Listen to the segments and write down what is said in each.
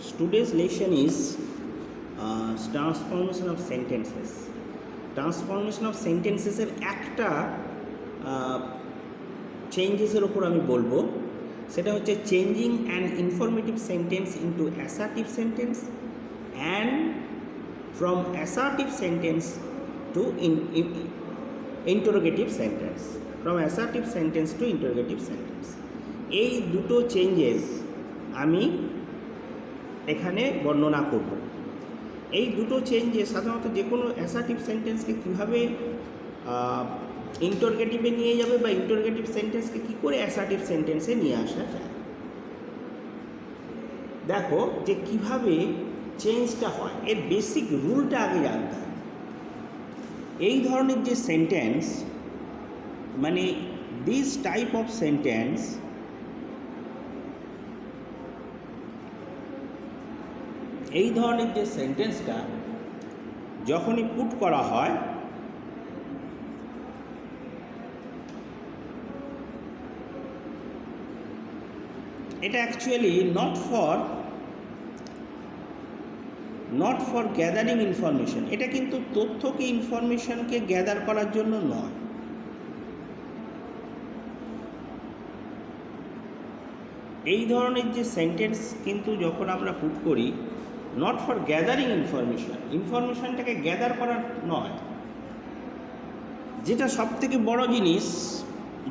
Today's lesson is transformation of sentences. Transformation of সেন্টেন্সেসের একটা চেঞ্জেসের ওপর আমি বলবো, সেটা হচ্ছে changing an informative sentence into assertive sentence and from assertive sentence to interrogative sentence, from assertive sentence to interrogative sentence. এই দুটো চেঞ্জেস আমি এখানে বর্ণনা করব। এই দুটো চেঞ্জে সাধারণত যে কোনো অ্যাসার্টিভ সেন্টেন্সকে কীভাবে ইন্টারোগেটিভে নিয়ে যাবে বা ইন্টারোগেটিভ সেন্টেন্সকে কী করে অ্যাসার্টিভ সেন্টেন্সে নিয়ে আসা যায়। দেখো যে কিভাবে চেঞ্জটা হয়, এর বেসিক রুলটা আগে জানতে হবে। এই ধরনের যে সেন্টেন্স, মানে দিস টাইপ অফ সেন্টেন্স, এই ধরনের যে সেন্টেন্সটা যখনই পুট করা হয় এটা actually not for gathering information. এটা কিন্তু তথ্যকে, ইনফরমেশনকে গ্যাদার করার জন্য নয়। এই ধরনের যে সেন্টেন্স কিন্তু যখন আমরা পুট করি, নট ফর গ্যাদারিং ইনফরমেশন, ইনফরমেশনটাকে গ্যাদার করার নয়। যেটা সবথেকে বড় জিনিস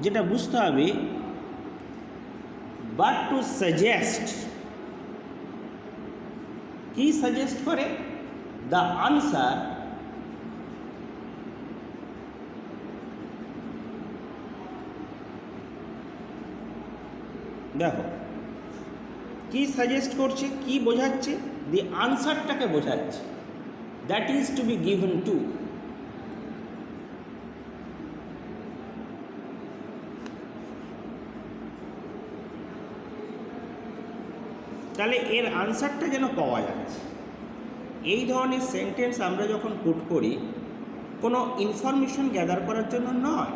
যেটা বুঝতে হবে, বাট টু সাজেস্ট। কি সাজেস্ট করে? দ্য আনসার দেখো কি সাজেস্ট করছে, কি বোঝাচ্ছে? দি আনসারটাকে বোঝাচ্ছে, that is to be given to. তাহলে এর আনসারটা যেন পাওয়া যাচ্ছে। এই ধরনের সেন্টেন্স আমরা যখন পুট করি, কোনো ইনফরমেশন গ্যাদার করার জন্য নয়,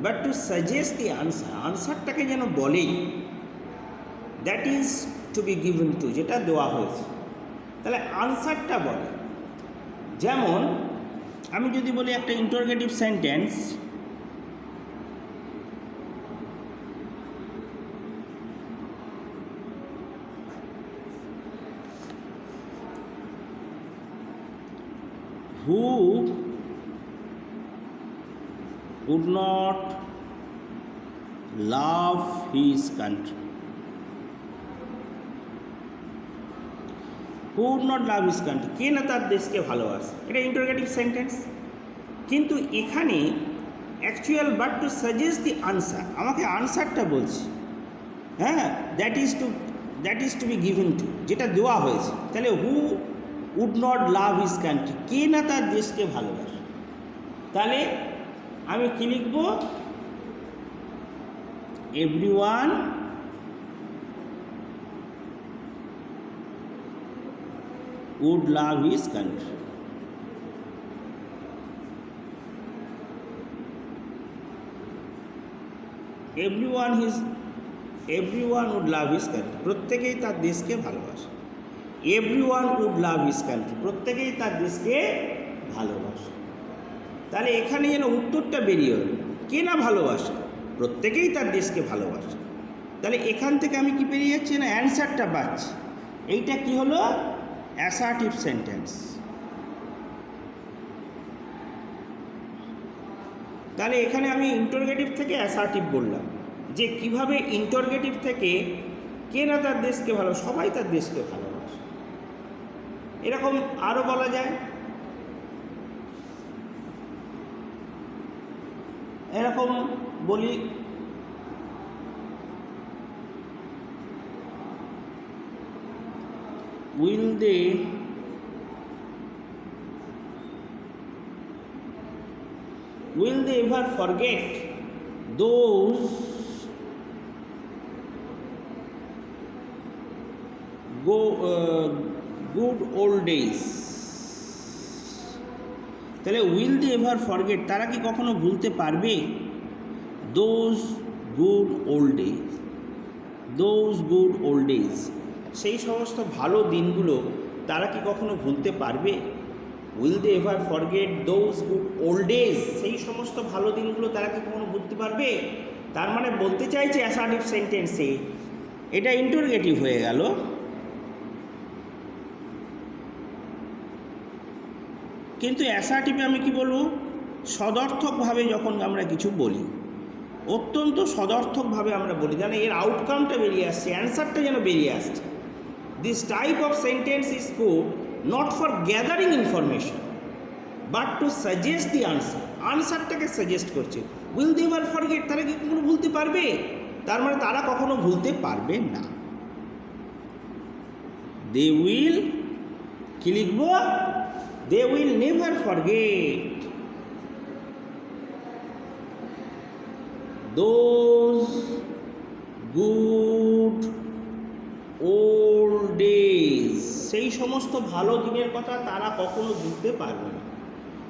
but to suggest the answer, আনসারটাকে যেন বলেই, that is to be given to, যেটা দেওয়া হয়েছে। তাহলে আনসারটা বলে। যেমন আমি যদি বলি একটা interrogative sentence, who would not love his country, who would not love his country, কে না তার দেশকে ভালোবাসে। এটা ইন্টারোগেটিভ সেন্টেন্স, কিন্তু এখানে actual but to suggest the answer, আমাকে আনসারটা বলছি, হ্যাঁ, that is to be given to, যেটা দেওয়া হয়েছে। তাহলে who would not love his country, কে না তার দেশকে ভালোবাসে। তাহলে আমি কী লিখব? Everyone would love his country. Everyone would love his country, প্রত্যেকেই তার দেশকে ভালোবাসে। Everyone would love his country, প্রত্যেকেই তার দেশকে ভালোবাসে। তাহলে এখানে যেন উত্তরটা বেরিয়ে হল, কে না ভালোবাসে, প্রত্যেকেই তার দেশকে ভালোবাসে। তাহলে এখান থেকে আমি কি পেরিয়ে যাচ্ছি না, অ্যান্সারটা পাচ্ছি। এইটা কি হলো? Assertive sentence. তাহলে এখানে আমি ইন্টারোগেটিভ থেকে অ্যাসার্টিভ বললাম, যে কিভাবে ইন্টারোগেটিভ থেকে কে না তার দেশকে ভালো, সবাই তার দেশকে ভালোবাসে। এরকম আরও বলা যায়, এরকম বলি, will they ever forget those good old days? তাহলে উইল দে এভার ফরগেট, তারা কি কখনো ভুলতে পারবে? দোজ গুড ওল্ড ডেজ, সেই সমস্ত ভালো দিনগুলো তারা কি কখনো ভুলতে পারবে? Will they ever forget those good old days? সেই সমস্ত ভালো দিনগুলো তারা কি কখনো ভুলতে পারবে? তার মানে বলতে চাইছে অ্যাসার্টিভ সেন্টেন্সে, এটা ইন্টারোগেটিভ হয়ে গেল, কিন্তু অ্যাসার্টিভে আমি কি বলবো, সদর্থকভাবে যখন আমরা কিছু বলি, অত্যন্ত সদর্থকভাবে আমরা বলি, যেন এর আউটকামটা বেরিয়ে আসছে, অ্যান্সারটা যেন বেরিয়ে আসছে। This type of sentence is put not for gathering information but to suggest the answer. আনসারটাকে সাজেস্ট করছে। Will they ever forget? তারা কি কখনো ভুলতে পারবে? তার মানে তারা কখনো ভুলতে পারবে না। দে উইল, কি লিখবো? They will never forget those good old days. সেই সমস্ত ভালো দিনের কথা তারা কখনো ভুলতে পারবে না।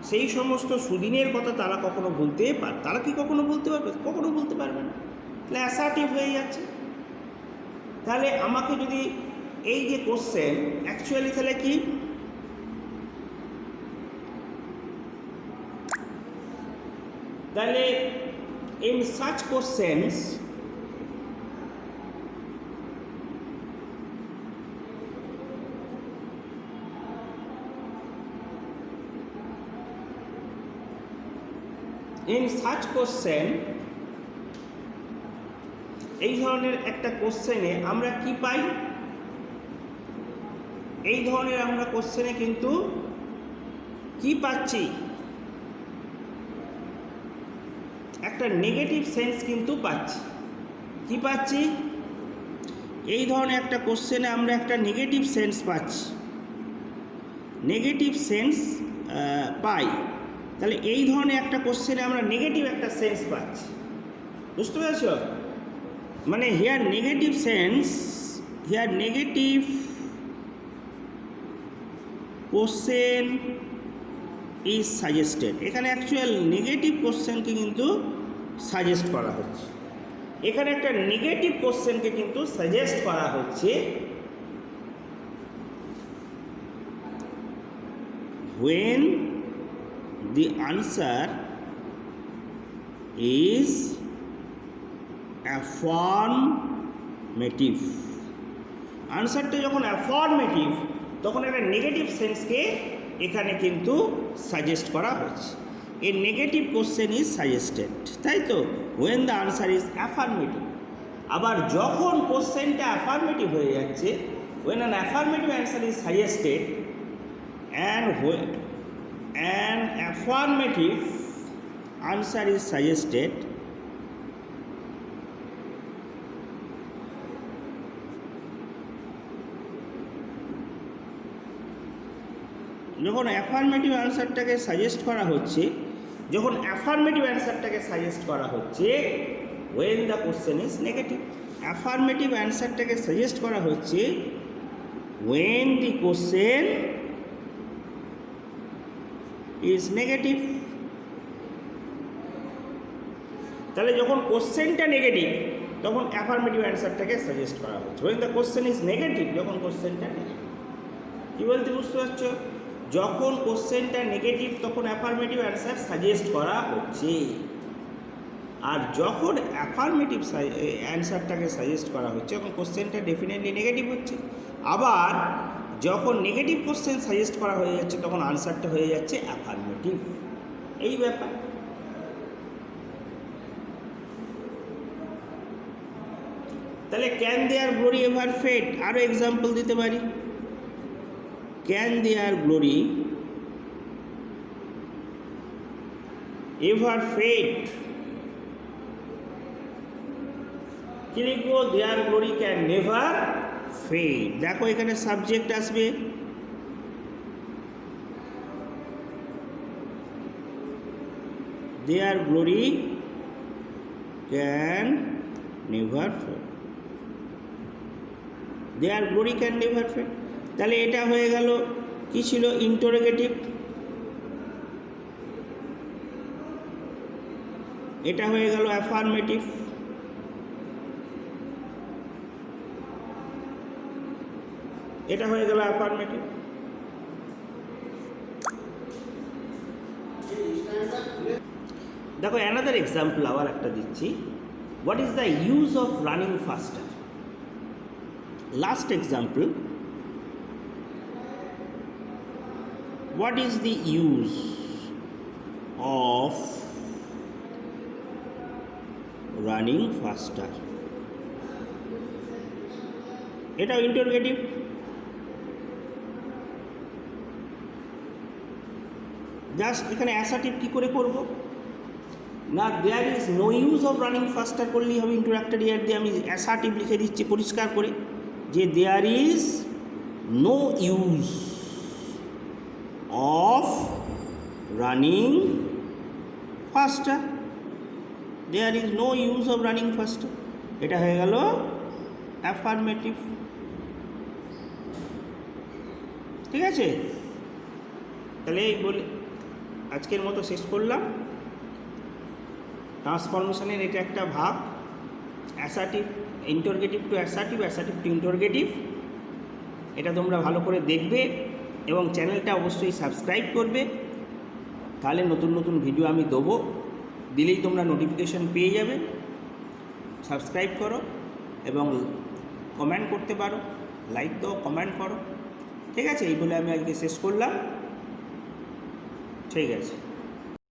সেই সমস্ত সুদিনের কথা তারা কখনো ভুলতে পারবে। তারা কি কখনো ভুলতে পারবে? কখনো ভুলতে পারবে না। তাহলে অ্যাসার্টিভ হয়ে যাচ্ছে। তাহলে আমাকে যদি এই যে কোশ্চেন, অ্যাকচুয়ালি তাহলে কি, তাহলে in such questions এই ধরনের একটা কোশ্চেনে আমরা কি পাই? এই ধরনের আমরা কোশ্চেনে কিন্তু কি পাচ্ছি? একটা নেগেটিভ সেন্স কিন্তু পাচ্ছি। কি পাচ্ছি? এই ধরনের একটা কোশ্চেনে আমরা একটা নেগেটিভ সেন্স পাচ্ছি, নেগেটিভ সেন্স পাই। তাহলে এই ধরনের একটা কোশ্চেনে আমরা নেগেটিভ একটা সেন্স পাচ্ছি, বুঝতে পেরেছ? মানে here negative sense, here negative question is suggested. এখানে অ্যাকচুয়াল নেগেটিভ কোশ্চেনকে কিন্তু সাজেস্ট করা হচ্ছে। এখানে একটা নেগেটিভ কোশ্চেনকে কিন্তু সাজেস্ট করা হচ্ছে। when the answer is affirmative, আনসারটা যখন অ্যাফার্মেটিভ তখন একটা নেগেটিভ সেন্সকে এখানে কিন্তু সাজেস্ট করা হচ্ছে। এ নেগেটিভ কোশ্চেন ইজ সাজেস্টেড, তাই তো? when the answer is affirmative। আবার যখন কোশ্চেনটা অ্যাফার্মেটিভ হয়ে যাচ্ছে, when an affirmative answer is suggested and when an affirmative answer is suggested, যখন অ্যাফার্মেটিভ অ্যান্সারটাকে সাজেস্ট করা হচ্ছে, যখন অ্যাফার্মেটিভ অ্যান্সারটাকে সাজেস্ট করা হচ্ছে, when the question is negative, affirmative অ্যান্সারটাকে সাজেস্ট করা হচ্ছে when the question is negative। তাহলে যখন কোশ্চেনটা নেগেটিভ তখন অ্যাফার্মেটিভ অ্যান্সারটাকে সাজেস্ট করা হচ্ছে। when the question is negative, যখন কোশ্চেনটা নেগেটিভ। কী বলতে বুঝতে পারছো? যখন কোশ্চেনটা নেগেটিভ তখন অ্যাফার্মেটিভ অ্যান্সার সাজেস্ট করা হচ্ছে, আর যখন অ্যাফার্মেটিভ অ্যান্সারটাকে সাজেস্ট করা হচ্ছে তখন কোশ্চেনটা ডেফিনেটলি নেগেটিভ হচ্ছে। আবার যখন নেগেটিভ কোশ্চেন সাজেস্ট করা হয়ে যাচ্ছে তখন আনসারটা হয়ে যাচ্ছে অ্যাফার্মেটিভ। এই ব্যাপার। তাহলে can their glory ever fade, আরও এক্সাম্পল দিতে পারি। Can their glory ever fade, কি লিখবো? Their glory can never fade. দেখো এখানে সাবজেক্ট আসবে, their glory can never fade, their glory can never fade. তাহলে এটা হয়ে গেল, কি ছিল? ইন্টারোগেটিভ। এটা হয়ে গেল অ্যাফার্মেটিভ। এটা হয়ে গেল অ্যাফার্মেটিভ। দেখো অ্যানাদার এক্সাম্পল আবার একটা দিচ্ছি। What is the use of running faster? Last example, what is the use of running faster? এটাও ইন্টারোগেটিভ। জাস্ট এখানে অ্যাসার্টিভ কী করে করব না, there is no use of running faster করলেই হবে। ইন্টারোগেটরি অ্যাড দিয়ে আমি অ্যাসার্টিভ লিখে দিচ্ছি পরিষ্কার করে যে there is no use of running faster, there is no use of running faster, এটা হয়ে গেল অ্যাফার্মেটিভ। ঠিক আছে, তাহলে এই বলে আজকের মতো শেষ করলাম। ট্রান্সফরমেশনের এটা একটা ভাগ, assertive interrogative two assertive, assertive two interrogative. এটা তোমরা ভালো করে দেখবে এবং চ্যানেলটা অবশ্যই সাবস্ক্রাইব করবে, তাহলে নতুন নতুন ভিডিও আমি দেবো, দিলেই তোমরা নোটিফিকেশন পেয়ে যাবে। সাবস্ক্রাইব করো এবং কমেন্ট করতে পারো, লাইক দাও, কমেন্ট করো। ঠিক আছে, এই বলে আমি আজকে শেষ করলাম। ঠিক আছে।